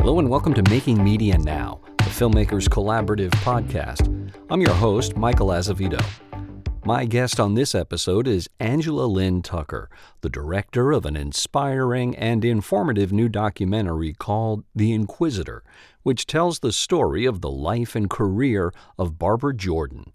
Hello and welcome to Making Media Now, the Filmmakers Collaborative podcast. I'm your host, Michael Azevedo. My guest on this episode is Angela Lynn Tucker, the director of an inspiring and informative new documentary called The Inquisitor, which tells the story of the life and career of Barbara Jordan.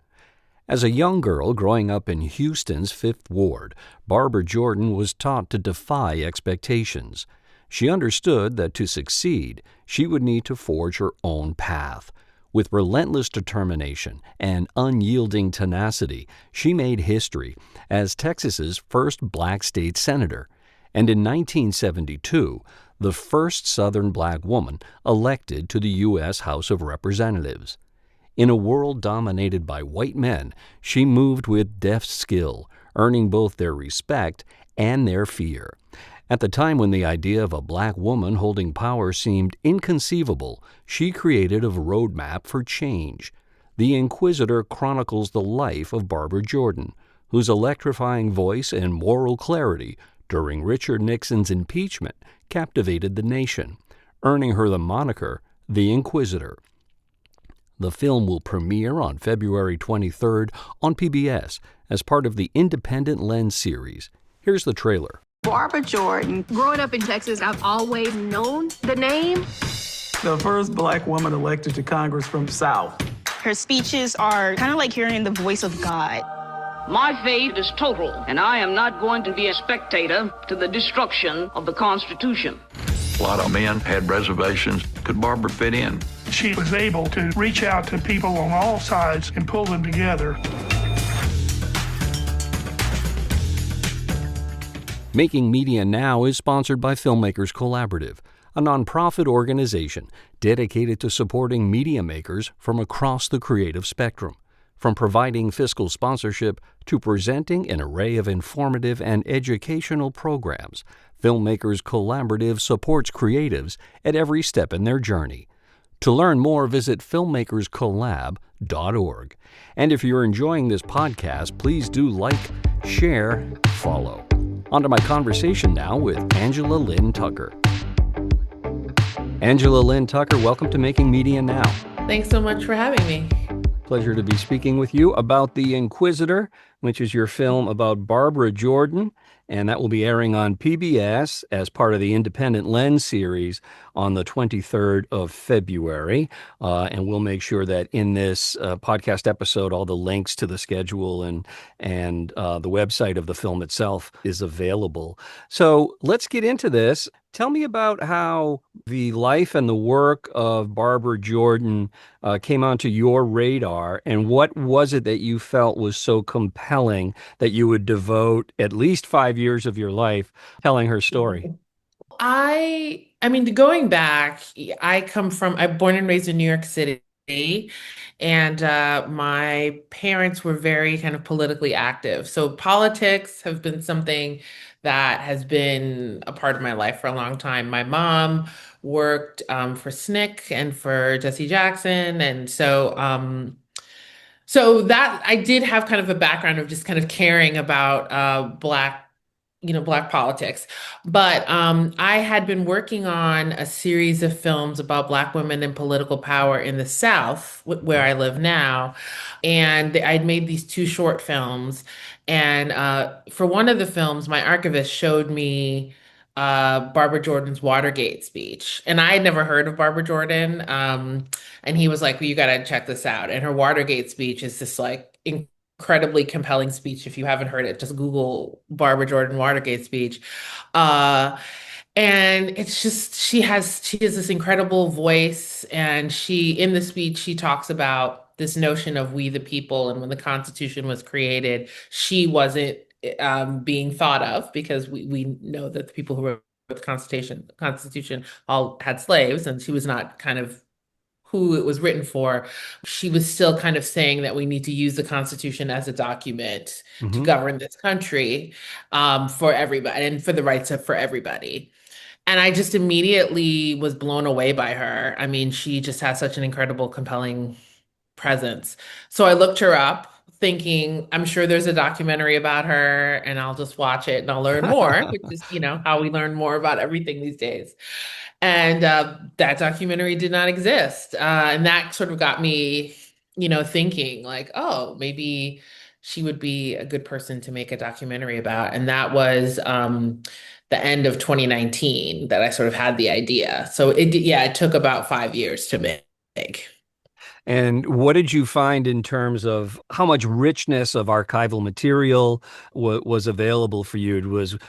As a young girl growing up in Houston's Fifth Ward, Barbara Jordan was taught to defy expectations. She understood that to succeed, she would need to forge her own path. With relentless determination and unyielding tenacity, she made history as Texas's first black state senator, and in 1972, the first Southern black woman elected to the U.S. House of Representatives. In a world dominated by white men, she moved with deft skill, earning both their respect and their fear. At the time when the idea of a black woman holding power seemed inconceivable, she created a roadmap for change. The Inquisitor chronicles the life of Barbara Jordan, whose electrifying voice and moral clarity during Richard Nixon's impeachment captivated the nation, earning her the moniker, the Inquisitor. The film will premiere on February 23rd on PBS as part of the Independent Lens series. Here's the trailer. Barbara Jordan. Growing up in Texas, I've always known the name. The first black woman elected to Congress from the South. Her speeches are kind of like hearing the voice of God. My faith is total, and I am not going to be a spectator to the destruction of the Constitution. A lot of men had reservations. Could Barbara fit in? She was able to reach out to people on all sides and pull them together. Making Media Now is sponsored by Filmmakers Collaborative, a nonprofit organization dedicated to supporting media makers from across the creative spectrum. From providing fiscal sponsorship to presenting an array of informative and educational programs, Filmmakers Collaborative supports creatives at every step in their journey. To learn more, visit filmmakerscollab.org. And if you're enjoying this podcast, please do like, share, follow. On to my conversation now with Angela Lynn Tucker. Angela Lynn Tucker, welcome to Making Media Now. Thanks so much for having me. Pleasure to be speaking with you about The Inquisitor, which is your film about Barbara Jordan, and that will be airing on PBS as part of the Independent Lens series on the 23rd of February. And we'll make sure that in this podcast episode, all the links to the schedule and the website of the film itself is available. So let's get into this. Tell me about how the life and the work of Barbara Jordan came onto your radar, and what was it that you felt was so compelling that you would devote at least 5 years of your life telling her story? I mean, going back, I'm born and raised in New York City, and my parents were very kind of politically active. So politics have been something that has been a part of my life for a long time. My mom worked for SNCC and for Jesse Jackson, and so that I did have kind of a background of just kind of caring about Black politics. But I had been working on a series of films about Black women and political power in the South, where I live now. And I'd made these two short films. And for one of the films, my archivist showed me Barbara Jordan's Watergate speech. And I had never heard of Barbara Jordan. And he was like, well, you got to check this out. And her Watergate speech is this like incredibly compelling speech. If you haven't heard it, just Google Barbara Jordan Watergate speech. And it's just, she has this incredible voice. And in the speech, she talks about this notion of we the people. And when the Constitution was created, she wasn't being thought of, because we know that the people who wrote the Constitution all had slaves, and she was not kind of who it was written for. She was still kind of saying that we need to use the Constitution as a document to govern this country for everybody and for the rights for everybody. And I just immediately was blown away by her. I mean, she just has such an incredible, compelling presence. So I looked her up thinking, I'm sure there's a documentary about her and I'll just watch it and I'll learn more, which is, how we learn more about everything these days. And that documentary did not exist. And that sort of got me, thinking like, oh, maybe she would be a good person to make a documentary about. And that was the end of 2019 that I sort of had the idea. So yeah, it took about 5 years to make. And what did you find in terms of how much richness of archival material was available for you?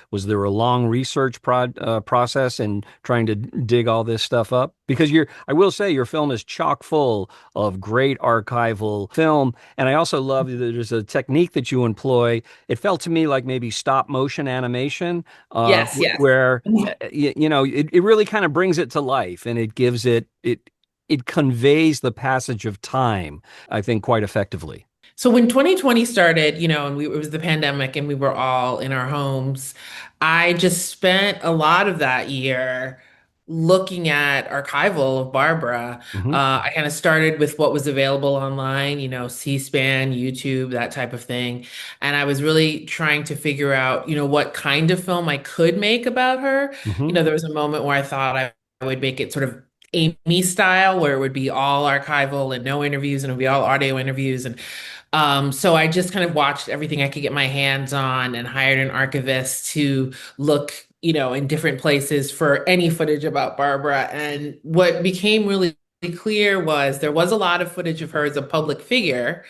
Was there a long research process in trying to dig all this stuff up? Because I will say, your film is chock full of great archival film, and I also love that there's a technique that you employ. It felt to me like maybe stop motion animation, Yes, yes. where it really kind of brings it to life, and it gives it conveys the passage of time, I think, quite effectively. So when 2020 started, and it was the pandemic and we were all in our homes, I just spent a lot of that year looking at archival of Barbara. Hmm. I kind of started with what was available online, C-SPAN, YouTube, that type of thing. And I was really trying to figure out, what kind of film I could make about her. Hmm. There was a moment where I thought I would make it sort of Amy style, where it would be all archival and no interviews, and it would be all audio interviews. And so I just kind of watched everything I could get my hands on and hired an archivist to look, in different places for any footage about Barbara. And what became really clear was there was a lot of footage of her as a public figure,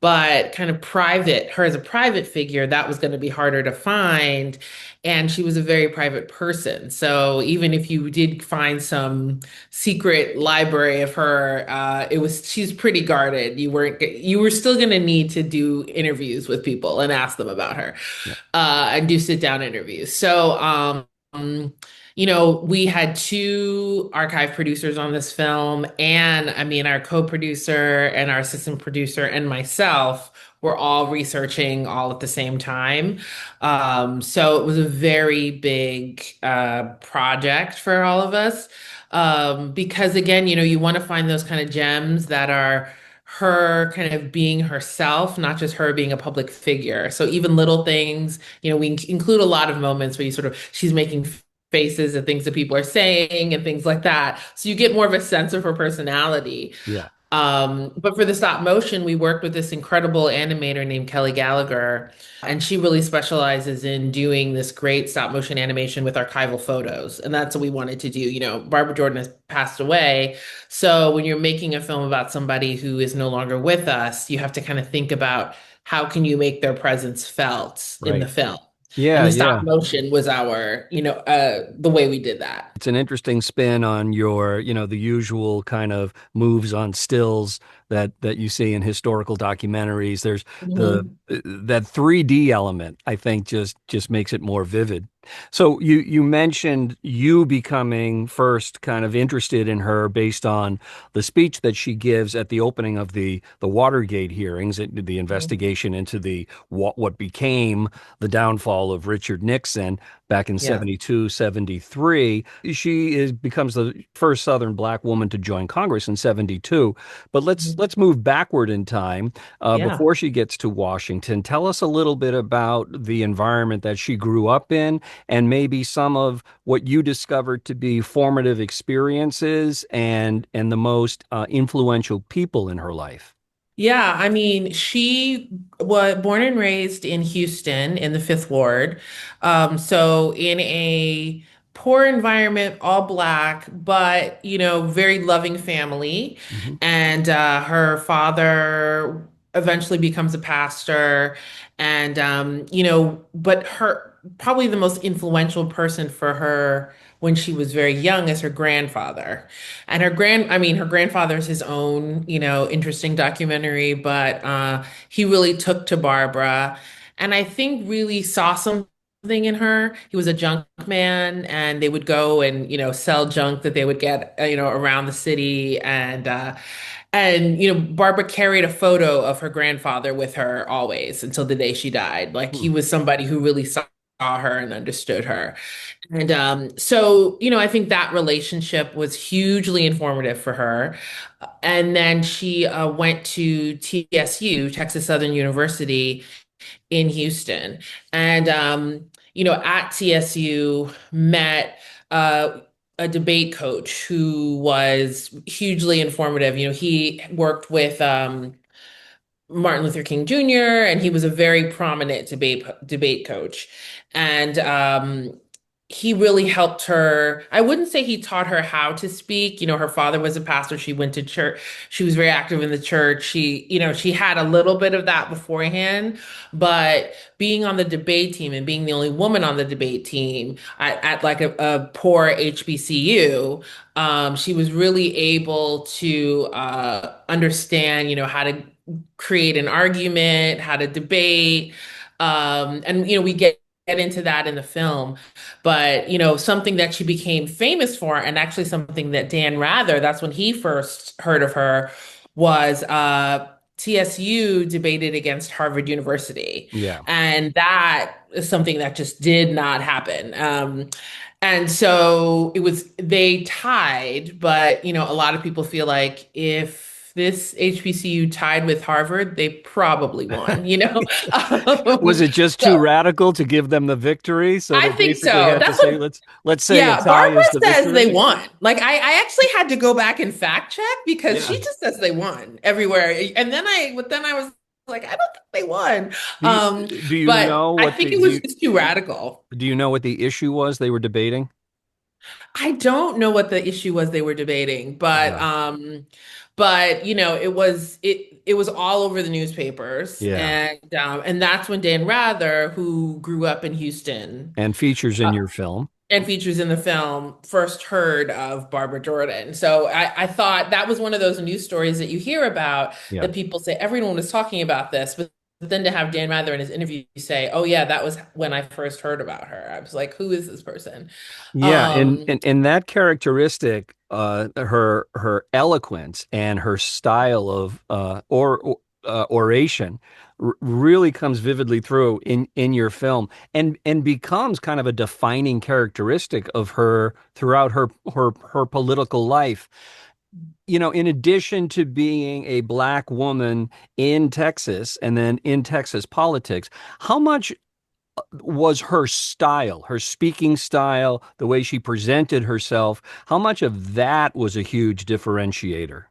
but kind of her as a private figure, that was going to be harder to find. And she was a very private person. So even if you did find some secret library of her, she's pretty guarded. You were still going to need to do interviews with people and ask them about her, Yeah. and do sit down interviews. So, we had two archive producers on this film, and I mean, our co-producer and our assistant producer and myself were all researching all at the same time. So it was a very big project for all of us. Because again, you want to find those kind of gems that are her kind of being herself, not just her being a public figure. So even little things, we include a lot of moments where she's making faces at things that people are saying and things like that. So you get more of a sense of her personality. Yeah. But for the stop motion, we worked with this incredible animator named Kelly Gallagher, and she really specializes in doing this great stop motion animation with archival photos. And that's what we wanted to do. Barbara Jordan has passed away. So when you're making a film about somebody who is no longer with us, you have to kind of think about how can you make their presence felt in the Right. film. And Yeah, the yeah. stop motion was the way we did that. It's an interesting spin on the usual kind of moves on stills that you see in historical documentaries. There's the Mhm. that 3D element, I think, just makes it more vivid. So you mentioned you becoming first kind of interested in her based on the speech that she gives at the opening of the Watergate hearings, the investigation into what became the downfall of Richard Nixon back in Yeah. 72, 73. She becomes the first Southern black woman to join Congress in 72. But let's move backward in time, Yeah. before she gets to Washington. Tell us a little bit about the environment that she grew up in, and maybe some of what you discovered to be formative experiences and the most influential people in her life. Yeah, I mean, she was born and raised in Houston in the Fifth Ward. So in a poor environment, all black, but very loving family. Hmm. And her father eventually becomes a pastor. And but her probably the most influential person for her when she was very young is her grandfather. And her grandfather's his own, interesting documentary, but he really took to Barbara and I think really saw something in her. He was a junk man and they would go and, sell junk that they would get, around the city. And Barbara carried a photo of her grandfather with her always until the day she died. Like he was somebody who really saw her and understood her. And so, I think that relationship was hugely informative for her. And then she went to TSU, Texas Southern University in Houston. And, at TSU met a debate coach who was hugely informative. He worked with Martin Luther King Jr., and he was a very prominent debate coach. And he really helped her. I wouldn't say he taught her how to speak. Her father was a pastor. She went to church. She was very active in the church. She had a little bit of that beforehand, but being on the debate team and being the only woman on the debate team at like a poor HBCU, she was really able to understand, how to create an argument, how to debate. And we get into that in the film. But, something that she became famous for, and actually something that Dan Rather, that's when he first heard of her, was TSU debated against Harvard University. Yeah. And that is something that just did not happen. And so they tied, but, a lot of people feel like if this HBCU tied with Harvard, they probably won. Was it just too So radical to give them the victory? So I they think basically so. had to That's say, what, let's say a yeah, tie Barbara is the says they victory. won. Like I actually had to go back and fact check because Yeah. she just says they won everywhere. And then I was like, I don't think they won. Do you But know I what think the it was just too radical. do you know what the issue was they were debating? I don't know what the issue was they were debating, but Yeah. it was all over the newspapers, Yeah. and that's when Dan Rather, who grew up in Houston, And features in your film. and features in the film, first heard of Barbara Jordan. So I thought that was one of those news stories that you hear about Yeah. that people say everyone was talking about this, but then to have Dan Rather in his interview say, "Oh yeah, that was when I first heard about her." I was like, "Who is this person?" Yeah, Um, and that characteristic, her eloquence and her style of oration really comes vividly through in your film, and becomes kind of a defining characteristic of her throughout her political life. In addition to being a Black woman in Texas and then in Texas politics, how much was her style, her speaking style, the way she presented herself, how much of that was a huge differentiator?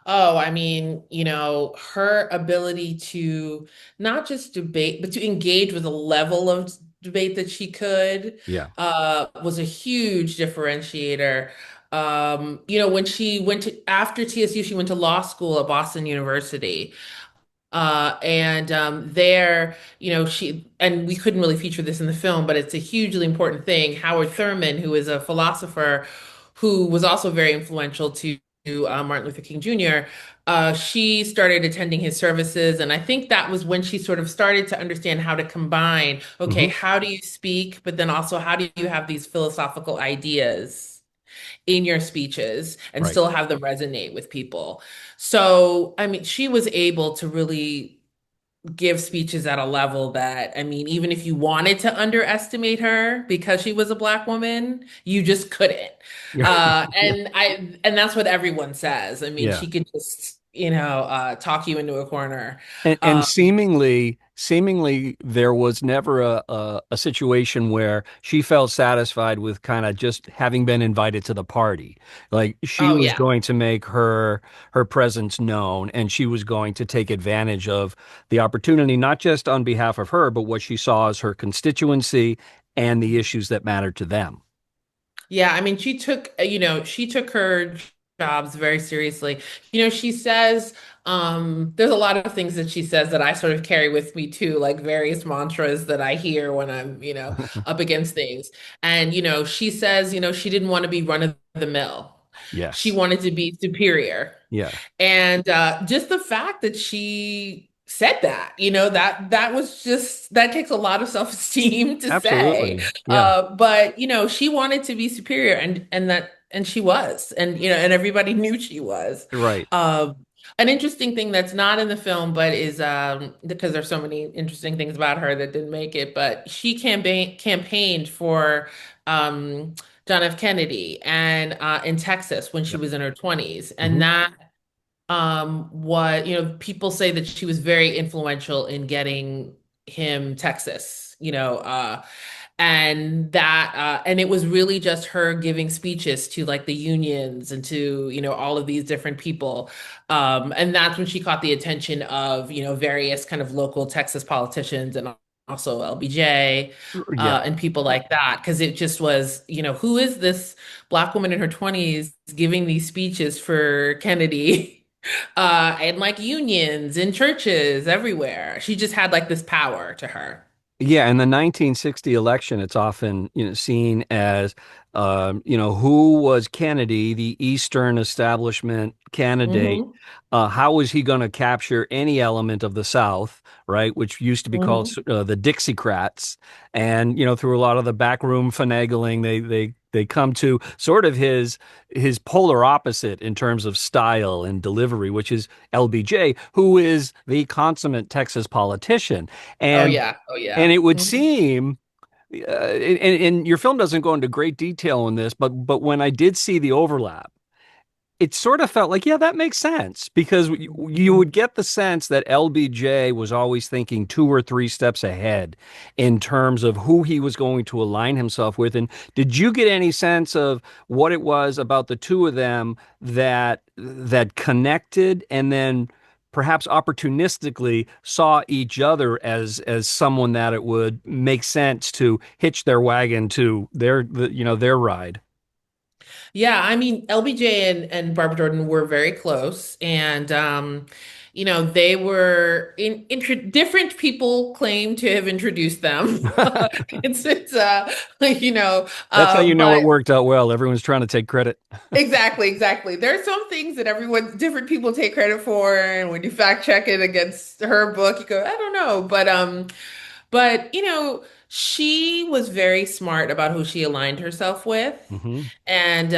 Oh, I mean, her ability to not just debate, but to engage with a level of debate that she could, Yeah. was a huge differentiator. When she went to, after TSU, she went to law school at Boston University. And there, and we couldn't really feature this in the film, but it's a hugely important thing. Howard Thurman, who is a philosopher who was also very influential to Martin Luther King Jr., she started attending his services. And I think that was when she sort of started to understand how to combine, okay, Hmm. how do you speak, but then also how do you have these philosophical ideas in your speeches and Right. still have them resonate with people. So, I mean, she was able to really give speeches at a level that, I mean, even if you wanted to underestimate her because she was a Black woman, you just couldn't. And that's what everyone says. I mean, Yeah. she could just, talk you into a corner. And Um, seemingly there was never a situation where she felt satisfied with kind of just having been invited to the party. Like she oh was yeah. going to make her presence known, and she was going to take advantage of the opportunity, not just on behalf of her, but what she saw as her constituency and the issues that mattered to them. Yeah, I mean, she took her jobs very seriously. She says, there's a lot of things that she says that I sort of carry with me too, like various mantras that I hear when I'm, up against things. And, she says, she didn't want to be run of the mill. She Yes. wanted to be superior. Yeah. And just the fact that she said that, that was just that takes a lot of self-esteem to say. Absolutely. Yeah. But she wanted to be superior, and she was, and everybody knew she was. Right. Um, an interesting thing that's not in the film, but is because there's so many interesting things about her that didn't make it, but she campaigned for John F. Kennedy and in Texas when she Yep. was in her 20s. And Hmm. that what people say that she was very influential in getting him Texas, And and it was really just her giving speeches to like the unions and to, all of these different people. And that's when she caught the attention of, various kind of local Texas politicians and also LBJ, Yeah. and people like that. Because it just was, who is this Black woman in her 20s giving these speeches for Kennedy? And like unions in churches everywhere. She just had like this power to her. Yeah, in the 1960 election, it's often, seen as, who was Kennedy, the Eastern establishment candidate? Hmm. How was he going to capture any element of the South, right? Which used to be called Hmm. the Dixiecrats, and through a lot of the backroom finagling, they come to sort of his polar opposite in terms of style and delivery, which is LBJ, who is the consummate Texas politician, Oh and yeah. Oh and yeah. it would Mhm. seem, and your film doesn't go into great detail on this, but when I did see the overlap, it sort of felt like, yeah, that makes sense because you would get the sense that LBJ was always thinking 2 or 3 steps ahead in terms of who he was going to align himself with. And did you get any sense of what it was about the two of them that connected and then perhaps opportunistically saw each other as someone that it would make sense to hitch their wagon to their ride? Yeah, I mean, LBJ and Barbara Jordan were very close, and they were different people claim to have introduced them. It's That's how you know it but worked out well. Everyone's trying to take credit. exactly, exactly. There's some things that different people take credit for, and when you fact check it against her book, you go, I don't know, but she was very smart about who she aligned herself with. Hmm. And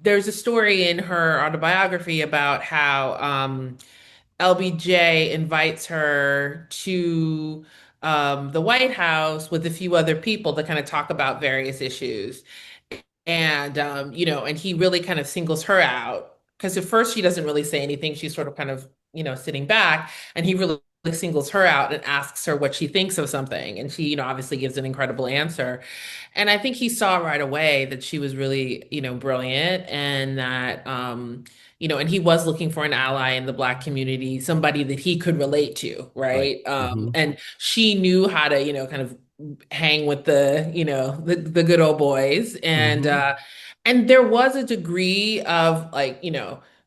there's a story in her autobiography about how LBJ invites her to the White House with a few other people to kind of talk about various issues. And and he really kind of singles her out because at first she doesn't really say anything. She's sort of kind of, sitting back, and he really singles her out and asks her what she thinks of something. And she, obviously gives an incredible answer. And I think he saw right away that she was really, brilliant, and that and he was looking for an ally in the Black community, somebody that he could relate to, Right. right? Hmm. And she knew how to, kind of hang with the good old boys. Hmm. And there was a degree of like,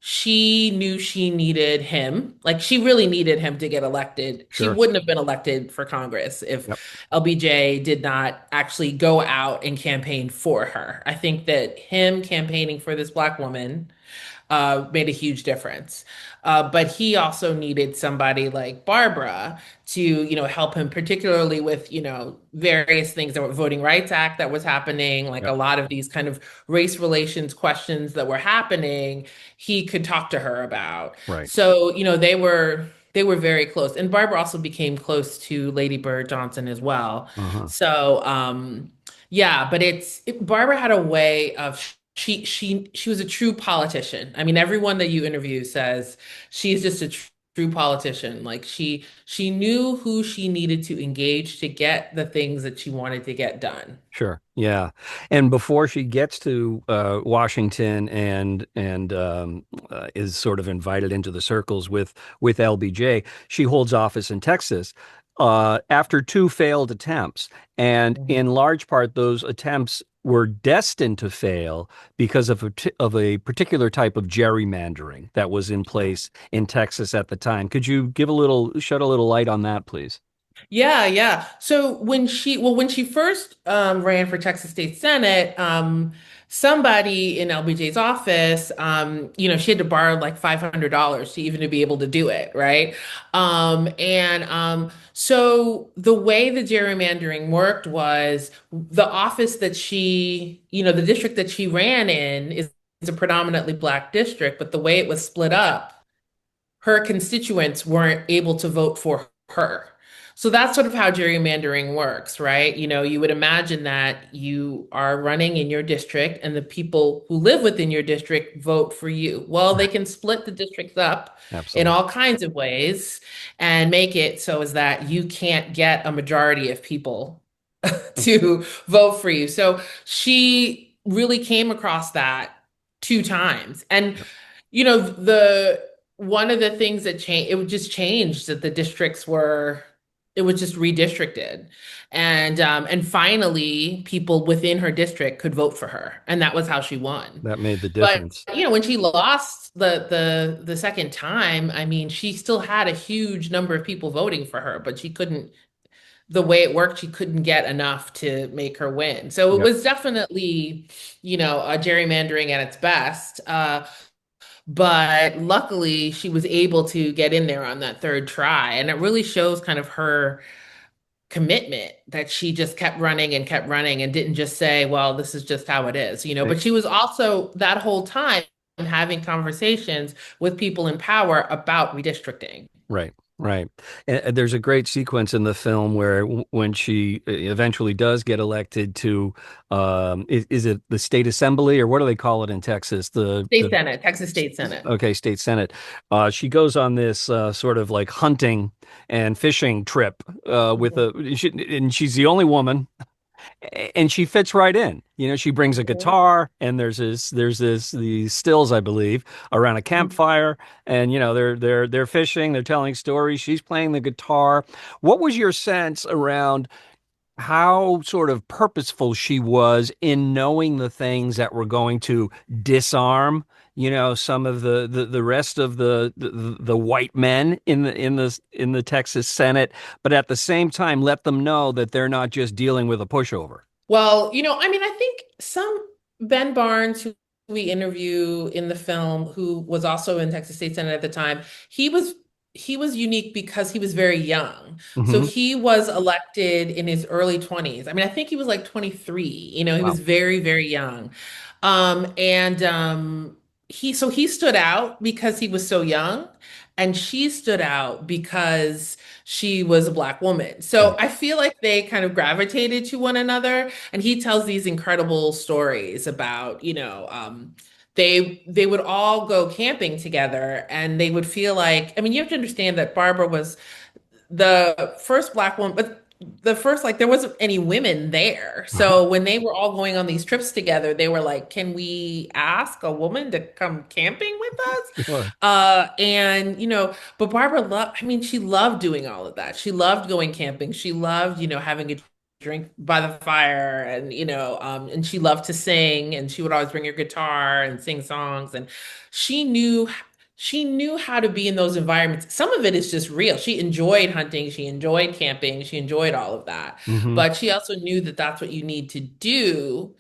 she knew she needed him. Like she really needed him to get elected. She Sure. wouldn't have been elected for Congress if Yep. LBJ did not actually go out and campaign for her. I think that him campaigning for this Black woman made a huge difference. But he also needed somebody like Barbara to, help him, particularly with, various things. There were Voting Rights Act that was happening, like a Yep. lot of these kind of race relations questions that were happening, he could talk to her about. Right. So, they were very close. And Barbara also became close to Lady Bird Johnson as well. Uh-huh. So, yeah, but Barbara had a way of she was a true politician. I mean, everyone that you interview says she's just a true politician. Like she knew who she needed to engage to get the things that she wanted to get done. Sure. Yeah. And before she gets to Washington and is sort of invited into the circles with LBJ, she holds office in Texas after 2 failed attempts. And in large part, those attempts were destined to fail because of a particular type of gerrymandering that was in place in Texas at the time. Could you shed a little light on that, please? Yeah, yeah. So when she first ran for Texas State Senate, somebody in LBJ's office, she had to borrow like $500 to even to be able to do it, right? So the way the gerrymandering worked was the office that the district that she ran in is a predominantly Black district, but the way it was split up, her constituents weren't able to vote for her. So that's sort of how gerrymandering works, right? You would imagine that you are running in your district and the people who live within your district vote for you. Well, they can split the districts up in Absolutely. all kinds of ways and make it so as that you can't get a majority of people to vote for you. So she really came across that two times. And Yep. the one of the things that changed, it would just change that the districts were, it was just redistricted. And finally people within her district could vote for her. And that was how she won. That made the But difference. when she lost the second time, I mean, she still had a huge number of people voting for her, but she couldn't, the way it worked, she couldn't get enough to make her win. So it Yep. was definitely, a gerrymandering at its best. But luckily, she was able to get in there on that third try. And it really shows kind of her commitment that she just kept running and didn't just say, well, this is just how it is. Eh, But she was also that whole time having conversations with people in power about redistricting. Right, right. And there's a great sequence in the film where when she eventually does get elected to, is it the state assembly or what do they call it in Texas? State Senate, Texas State Senate. Okay, state senate. She goes on this sort of like hunting and fishing trip and she's the only woman and she fits right in. She brings a Mhm. guitar, and there's these stills, I believe, around a campfire, and they're fishing, they're telling stories. She's playing the guitar. What was your sense around how sort of purposeful she was in knowing the things that were going to disarm, some of the rest of the white men in the Texas Senate, but at the same time let them know that they're not just dealing with a pushover. Well, I mean, I think Ben Barnes, who we interview in the film, who was also in Texas State Senate at the time, he was he was unique because he was very young. So Hmm. he was elected in his early 20s. I mean, I think he was like 23. He was Wow. very, very young. And he stood out because he was so young, and she stood out because she was a Black woman. So Right. I feel like they kind of gravitated to one another. And he tells these incredible stories about, they would all go camping together, and they would feel like, I mean, you have to understand that Barbara was the first Black woman, but the first, like, there wasn't any women there. So when they were all going on these trips together, they were like, can we ask a woman to come camping with us? Sure. But Barbara loved, I mean, she loved doing all of that. She loved going camping. She loved, having a drink by the fire, and she loved to sing, and she would always bring her guitar and sing songs. And she knew she knew how to be in those environments. Some of it is just real. She enjoyed hunting, she enjoyed camping, she enjoyed all of that. Hmm. But she also knew that that's what you need to do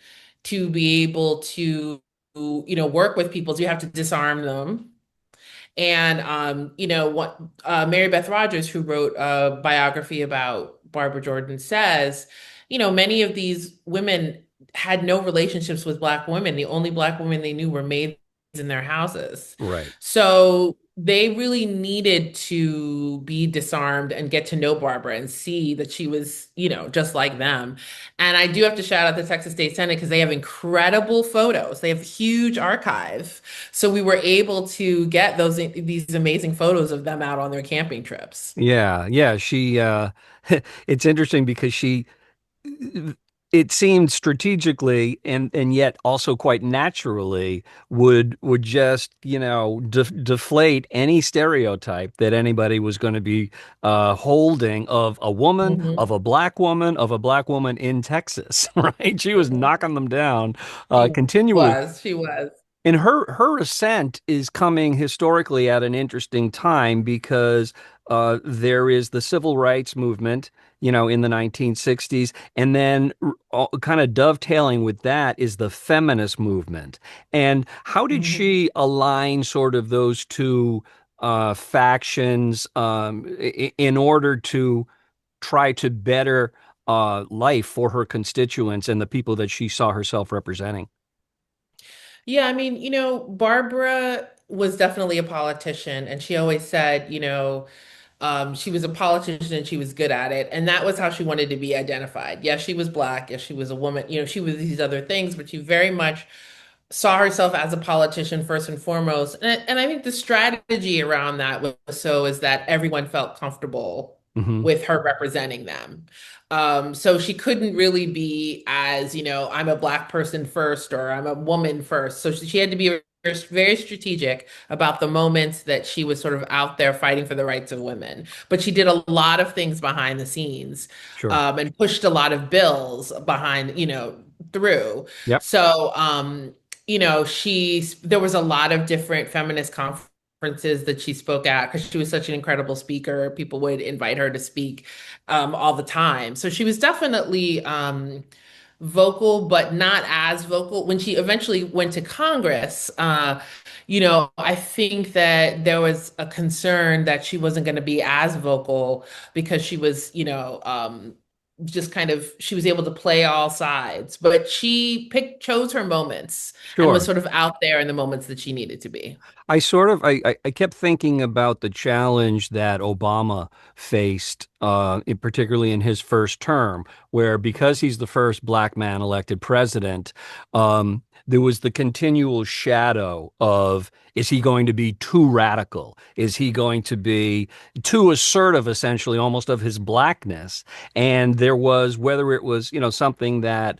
to be able to, work with people. So you have to disarm them. And what Mary Beth Rogers, who wrote a biography about Barbara Jordan, says, many of these women had no relationships with Black women. The only Black women they knew were maids in their houses. Right. So they really needed to be disarmed and get to know Barbara and see that she was, just like them. And I do have to shout out the Texas State Senate because they have incredible photos. They have a huge archive. So we were able to get these amazing photos of them out on their camping trips. Yeah, yeah. It's interesting because it seemed strategically and yet also quite naturally would just deflate any stereotype that anybody was going to be holding of a woman, Mhm. of a black woman in Texas, right? She was knocking them down continually. She was. And her ascent is coming historically at an interesting time because there is the civil rights movement, in the 1960s, and then kind of dovetailing with that is the feminist movement. And how did Mhm. she align sort of those two factions in order to try to better life for her constituents and the people that she saw herself representing? Yeah, I mean, Barbara was definitely a politician, and she always said, She was a politician and she was good at it. And that was how she wanted to be identified. Yes, she was Black. Yes, she was a woman. She was these other things, but she very much saw herself as a politician first and foremost. And I think the strategy around that was so is that everyone felt comfortable Hmm. with her representing them. So she couldn't really be as, I'm a Black person first or I'm a woman first. So she had to be very strategic about the moments that she was sort of out there fighting for the rights of women. But she did a lot of things behind the scenes, Sure. and pushed a lot of bills behind, through. Yep. So, there was a lot of different feminist conferences that she spoke at because she was such an incredible speaker. People would invite her to speak all the time. So she was definitely vocal, but not as vocal. When she eventually went to Congress, I think that there was a concern that she wasn't going to be as vocal because she was, just kind of she was able to play all sides, but she chose her moments and was Sure. sort of out there in the moments that she needed to be. I kept thinking about the challenge that Obama faced, particularly in his first term, where because he's the first black man elected president, there was the continual shadow of, is he going to be too radical? Is he going to be too assertive, essentially, almost of his blackness? And there was, whether it was, something that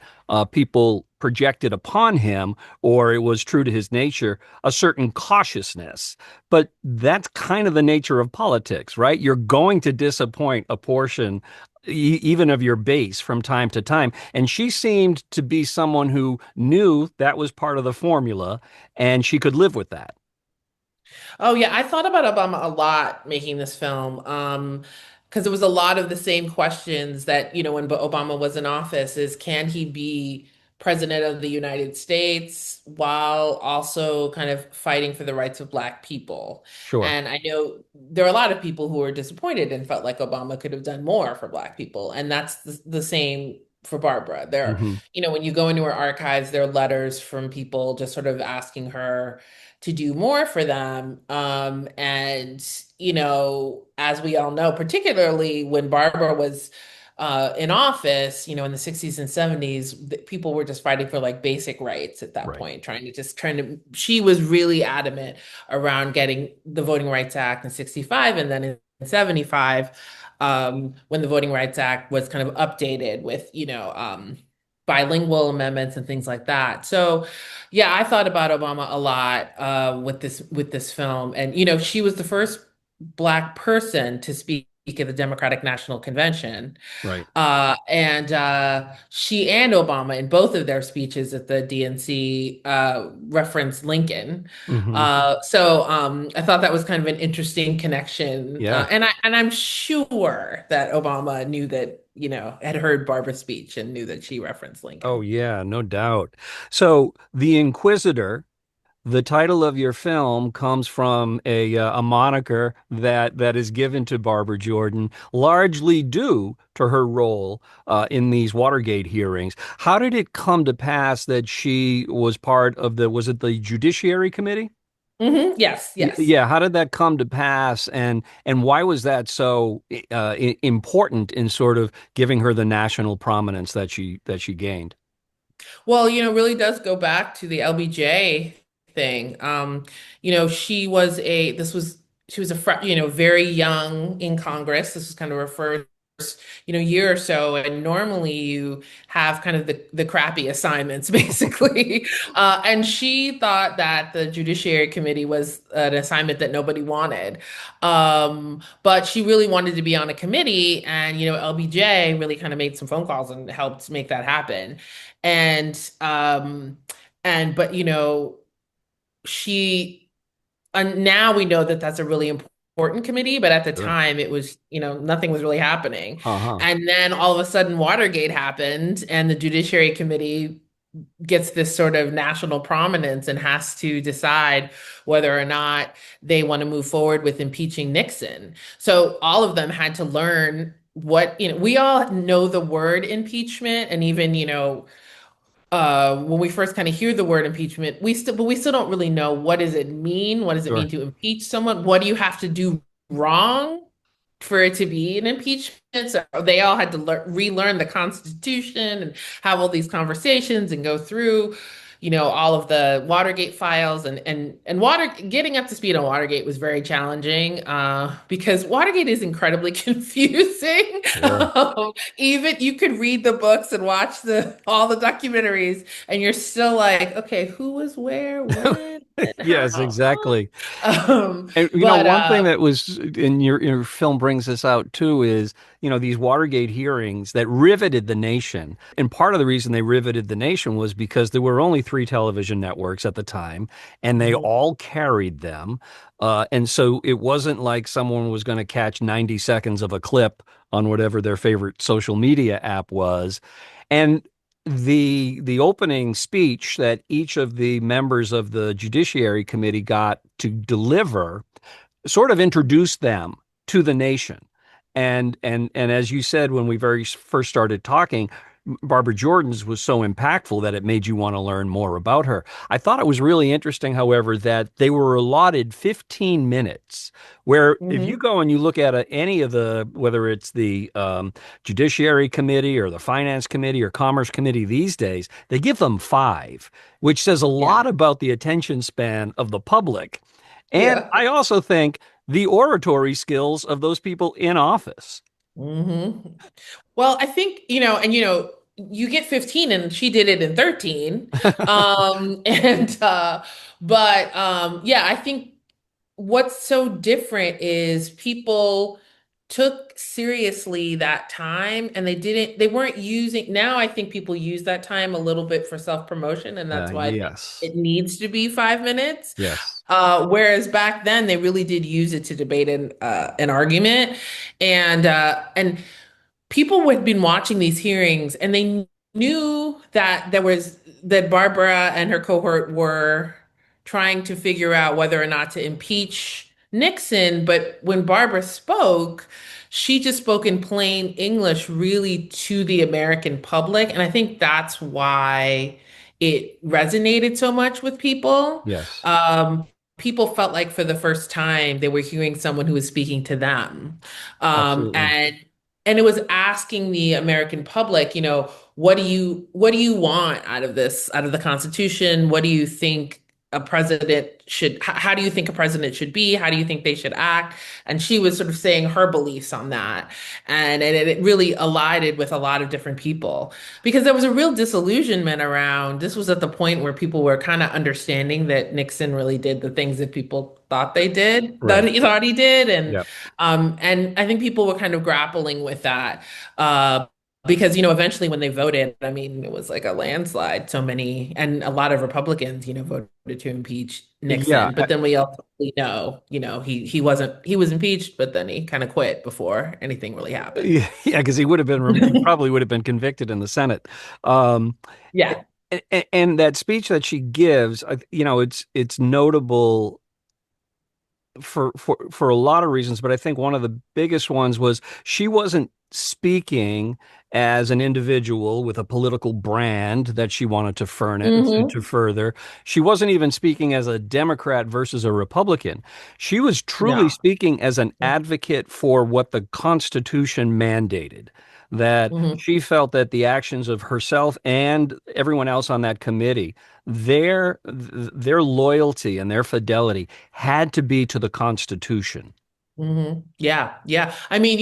people projected upon him or it was true to his nature, a certain cautiousness. But that's kind of the nature of politics, right? You're going to disappoint a portion even of your base from time to time. And she seemed to be someone who knew that was part of the formula and she could live with that. Oh yeah, I thought about Obama a lot making this film. Because it was a lot of the same questions that, when Obama was in office is can he be president of the United States while also kind of fighting for the rights of Black people? Sure. And I know there are a lot of people who were disappointed and felt like Obama could have done more for Black people. And that's the same for Barbara. Hmm. When you go into her archives, there are letters from people just sort of asking her to do more for them. And, as we all know, particularly when Barbara was in office, in the 60s and 70s, people were just fighting for like basic rights at that Right. point, she was really adamant around getting the Voting Rights Act in 65 and then in 75, when the Voting Rights Act was kind of updated with, bilingual amendments and things like that. So, yeah, I thought about Obama a lot with this film, and she was the first Black person to speak at the Democratic National Convention. Right. And she and Obama, in both of their speeches at the DNC, referenced Lincoln. Hmm. I thought that was kind of an interesting connection. Yeah. And I'm sure that Obama knew that, had heard Barbara's speech and knew that she referenced Oh, Lincoln. yeah, no doubt. So, The Inquisitor, the title of your film, comes from a moniker that is given to Barbara Jordan, largely due to her role in these Watergate hearings. How did it come to pass that she was part of was it the Judiciary Committee? Yes, yes. Yeah, how did that come to pass, and why was that so important in sort of giving her the national prominence that she gained? Well, really does go back to the LBJ thing. She was very young in Congress. This was kind of her first, year or so. And normally you have kind of the crappy assignments, basically. And she thought that the Judiciary Committee was an assignment that nobody wanted. But she really wanted to be on a committee, and LBJ really kind of made some phone calls and helped make that happen. And but she and now we know that that's a really important committee, but at the Sure. time it was, nothing was really happening. Uh-huh. And then all of a sudden Watergate happened and the Judiciary Committee gets this sort of national prominence and has to decide whether or not they want to move forward with impeaching Nixon. So all of them had to learn what, we all know the word impeachment, and even, when we first kind of hear the word impeachment, but we still don't really know what does it mean? What does it mean Sure. to impeach someone? What do you have to do wrong for it to be an impeachment. So they all had to relearn the Constitution and have all these conversations and go through, all of the Watergate files and getting up to speed on Watergate was very challenging because Watergate is incredibly confusing. Sure. Even you could read the books and watch all the documentaries, and you're still like, okay, who was where, when, and Yes, how? exactly. And But one thing that was in your film brings this out too is, these Watergate hearings that riveted the nation. And part of the reason they riveted the nation was because there were only three television networks at the time, and they all carried them. And so it wasn't like someone was going to catch 90 seconds of a clip on whatever their favorite social media app was. And the opening speech that each of the members of the Judiciary Committee got to deliver sort of introduced them to the nation. And as you said when we very first started talking, Barbara Jordan's was so impactful that it made you want to learn more about her. I thought it was really interesting, however, that they were allotted 15 minutes, where if you go and you look at any of whether it's the Judiciary Committee or the Finance Committee or Commerce Committee these days, they give them 5, which says a lot about the attention span of the public. And I also think the oratory skills of those people in office. Well, I think, you get 15 and she did it in 13. I think what's so different is people took seriously that time and they weren't using, now I think people use that time a little bit for self-promotion, and that's why Yes. it needs to be 5 minutes. Yes. Whereas back then they really did use it to debate an argument. And people had been watching these hearings and they knew that that Barbara and her cohort were trying to figure out whether or not to impeach Nixon. But when Barbara spoke, she just spoke in plain English, really to the American public. And I think that's why it resonated so much with people. Yes. People felt like for the first time they were hearing someone who was speaking to them. Absolutely. And it was asking the American public, what do you want out of the Constitution? What do you think how do you think a president should be? How do you think they should act? And she was sort of saying her beliefs on that. And it really alighted with a lot of different people because there was a real disillusionment around, this was at the point where people were kind of understanding that Nixon really did the things that people thought they did, that he thought he did. And I think people were kind of grappling with that. Because, eventually when they voted, I mean, it was like a landslide. So many, and a lot of Republicans, voted to impeach Nixon. Yeah. But then we ultimately know, he was impeached, but then he kind of quit before anything really happened. Yeah, because he probably would have been convicted in the Senate. Yeah. And that speech that she gives, it's notable for a lot of reasons, but I think one of the biggest ones was she wasn't speaking as an individual with a political brand that she wanted to to further. She wasn't even speaking as a Democrat versus a Republican. She was truly speaking as an advocate for what the Constitution mandated. That she felt that the actions of herself and everyone else on that committee, their loyalty and their fidelity had to be to the Constitution. Yeah. I mean,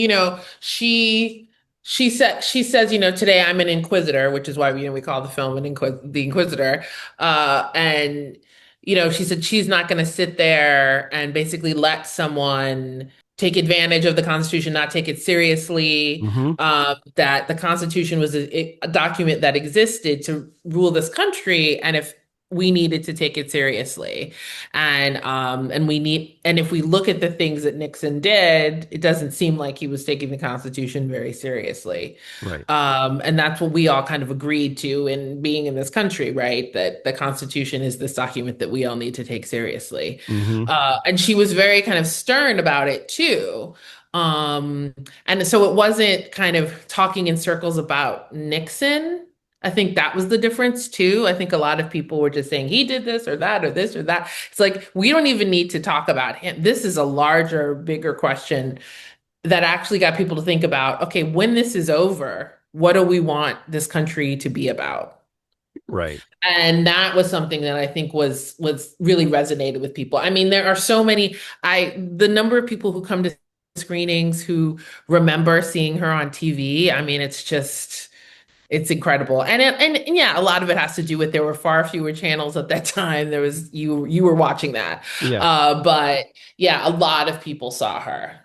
she says, today I'm an inquisitor, which is why we call the film the Inquisitor. And she said she's not going to sit there and basically let someone take advantage of the Constitution, not take it seriously. That the Constitution was a document that existed to rule this country, and if we needed to take it seriously. And if we look at the things that Nixon did, it doesn't seem like he was taking the Constitution very seriously. Right. And that's what we all kind of agreed to in being in this country, right? That the Constitution is this document that we all need to take seriously. And she was very kind of stern about it too. And so it wasn't kind of talking in circles about Nixon. I think that was the difference too. I think a lot of people were just saying he did this or that or this or that. It's like, we don't even need to talk about him. This is a larger, bigger question that actually got people to think about, okay, when this is over, what do we want this country to be about? Right. And that was something that I think was really resonated with people. I mean, there are so many, the number of people who come to screenings who remember seeing her on TV. I mean, it's incredible. And yeah, a lot of it has to do with there were far fewer channels at that time. There was you were watching that. Yeah. But yeah, a lot of people saw her.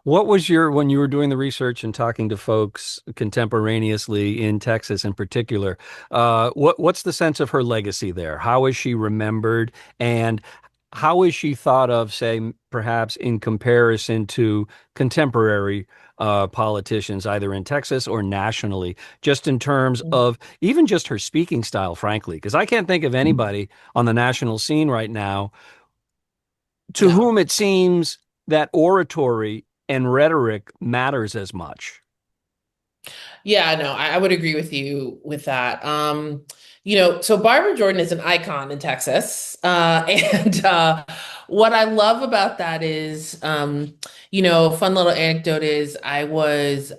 What was when you were doing the research and talking to folks contemporaneously in Texas in particular, what's the sense of her legacy there? How is she remembered, and how is she thought of, say, perhaps in comparison to contemporary politicians, either in Texas or nationally, just in terms of even just her speaking style, frankly? Because I can't think of anybody on the national scene right now to No. whom it seems that oratory and rhetoric matters as much. Yeah, no, I would agree with you with that. So Barbara Jordan is an icon in Texas. And what I love about that is, a fun little anecdote is I was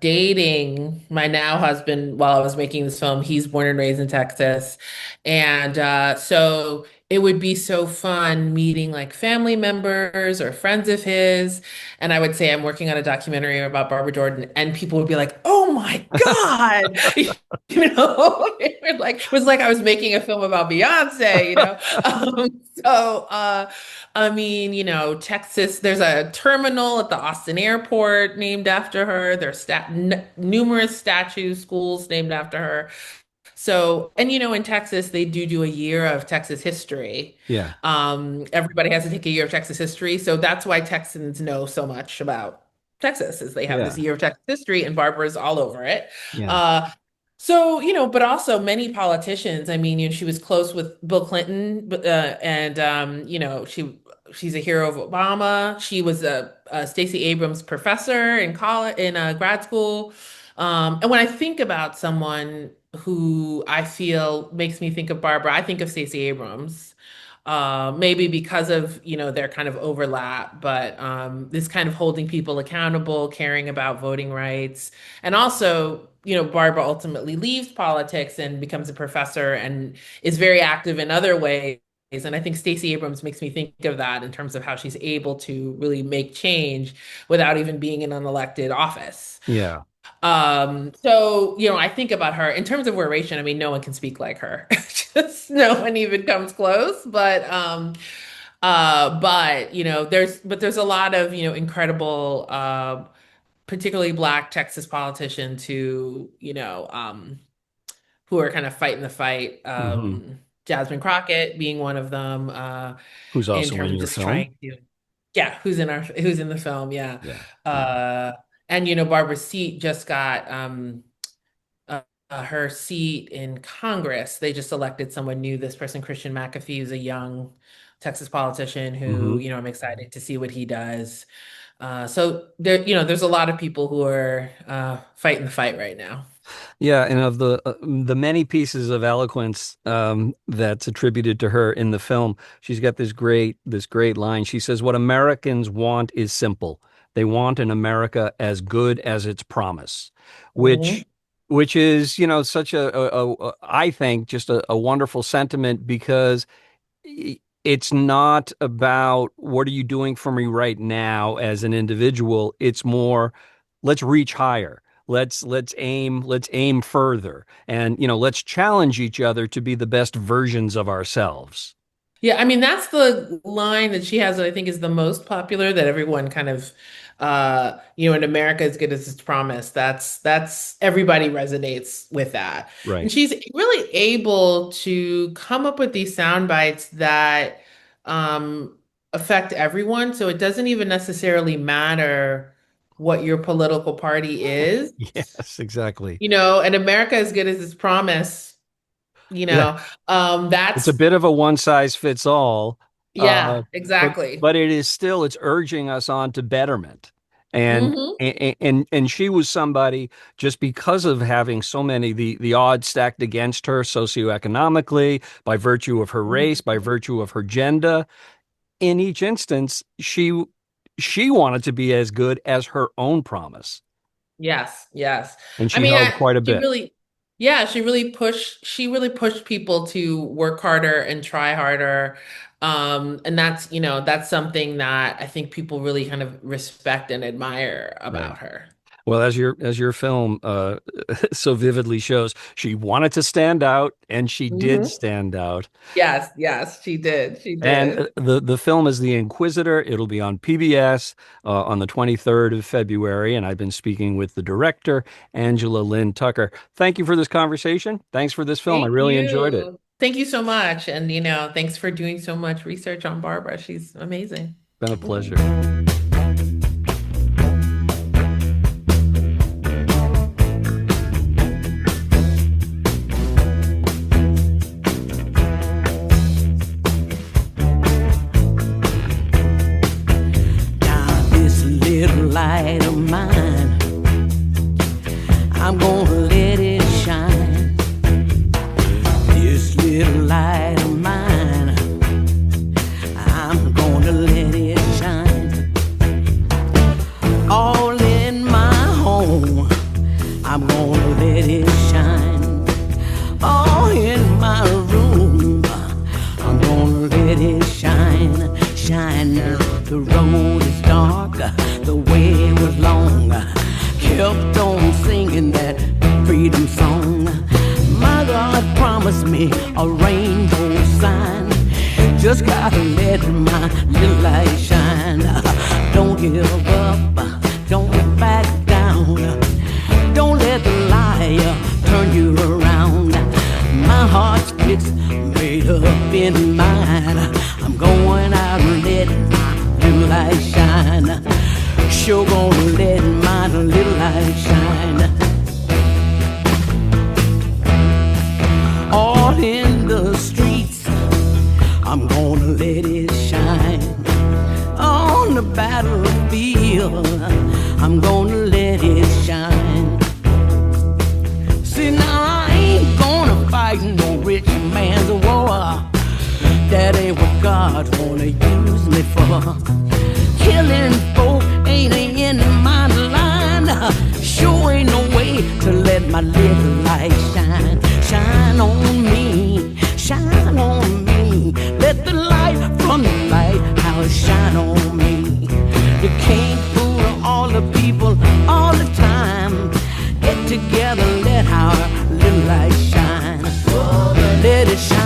dating my now husband while I was making this film. He's born and raised in Texas. And so it would be so fun meeting like family members or friends of his. And I would say I'm working on a documentary about Barbara Jordan, and people would be like, "Oh my God!" it was like I was making a film about Beyonce. I mean, Texas. There's a terminal at the Austin airport named after her. There's numerous statues, schools named after her. So, and in Texas, they do a year of Texas history. Yeah. Everybody has to take a year of Texas history. So that's why Texans know so much about Texas, is they have Yeah. this year of Texas history, and Barbara's all over it. Yeah. But also many politicians. I mean, she was close with Bill Clinton, and she's a hero of Obama. She was a Stacey Abrams professor in college, in grad school. And when I think about someone who I feel makes me think of Barbara, I think of Stacey Abrams. Maybe because of, their kind of overlap, but this kind of holding people accountable, caring about voting rights. And also, Barbara ultimately leaves politics and becomes a professor and is very active in other ways. And I think Stacey Abrams makes me think of that in terms of how she's able to really make change without even being in an elected office. Yeah. I think about her in terms of oration. I mean, no one can speak like her. Just no one even comes close. There's a lot of, incredible, particularly Black Texas politicians who are kind of fighting the fight. Hmm. Jasmine Crockett being one of them, Who's in also terms in of your just film. trying to, yeah, who's in the film. Yeah. Yeah. And Barbara Seat just got her seat in Congress. They just elected someone new. This person, Christian McAfee, is a young Texas politician who, Hmm. I'm excited to see what he does. So there's a lot of people who are fighting the fight right now. Yeah, and of the many pieces of eloquence that's attributed to her in the film, she's got this great line. She says, "What Americans want is simple. They want an America as good as its promise," Mhm. which which is, such I think, just a wonderful sentiment because it's not about what are you doing for me right now as an individual. It's more, let's reach higher. Let's aim further, and let's challenge each other to be the best versions of ourselves. Yeah, I mean that's the line that she has that I think is the most popular, that everyone kind of in America as good as its promise. That's everybody resonates with that. And Right. she's really able to come up with these sound bites that um affect everyone. So it doesn't even necessarily matter what your political party is. Yes, exactly. And America as good as its promise, you Yeah. know, It's a that's bit of a one size fits all, uh, yeah, but exactly. but it's urging us on to betterment. And Hmm. and she was somebody, just because of having so many, the odds stacked against her socioeconomically, by virtue of her race, by virtue of her gender. In each instance, she she wanted to be as good as her own promise. Yes, yes. And I she mean, held quite a she bit. really, yeah, she really pushed people to work harder and try harder. And that's something that I think people really kind of respect and admire Right. about her. Well, as your film so vividly shows, she wanted to stand out, and she did stand out. Yes, yes, she did. She And did. the film is The Inquisitor. It'll be on PBS on the 23rd of February, and I've been speaking with the director, Angela Lynn Tucker. Thank you for this conversation. Thanks for this film. I Thank really enjoyed it. you. Thank you so much. And, thanks for doing so much research on Barbara. She's amazing. Been a pleasure. Light of mine, I'm gonna let it shine. This little light of mine, I'm gonna let it shine. All in my home, I'm gonna let it shine. All in my room, I'm gonna let it shine. Shine. The road is dark, the way was long. Kept on singing that freedom song. My God promised me a rainbow sign. Just gotta let my little light shine. Don't give up, don't back down. Don't let the liar turn you around. My heart's fixed, made up in mine. I'm going out and letting my little light shine. Sure gonna let my little light shine. All in the streets, I'm gonna let it shine. On the battlefield, I'm gonna let it shine. See, now I ain't gonna fight no rich man's war. That ain't what God wanna use me for. Killing folk ain't in my line. Sure ain't no way to let my little light shine. Shine on me, shine on me. Let the light from the lighthouse shine on me. You can't fool all the people all the time. Get together, let our little light shine. Let it shine.